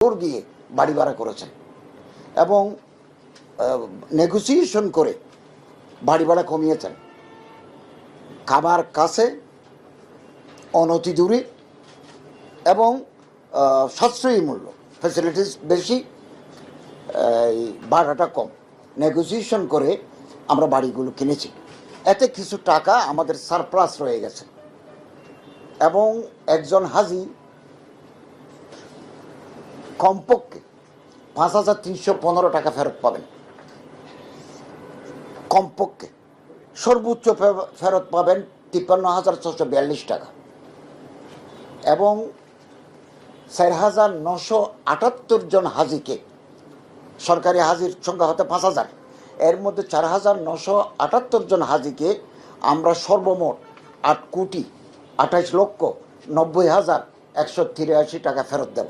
জোর গিয়ে বাড়ি ভাড়া করেছেন এবং নেগোসিয়েশন করে বাড়ি ভাড়া কমিয়েছেন। খাবার কাছে, অনতি দূরে এবং সাশ্রয়ী মূল্য, ফ্যাসিলিটিস বেশি, ভাড়াটা কম। নেগোসিয়েশন করে আমরা বাড়িগুলো কিনেছি। এতে কিছু টাকা আমাদের সারপ্লাস রয়ে গেছে এবং একজন হাজি কমপক্ষে 5,315 টাকা ফেরত পাবেন, কমপক্ষে। সর্বোচ্চ ফেরত পাবেন 53,642 টাকা এবং 4,978 জন হাজিকে, সরকারি হাজির সংখ্যা হতে 5,000, এর মধ্যে 4,978 জন হাজিকে আমরা সর্বমোট 8,28,90,183 টাকা ফেরত দেব।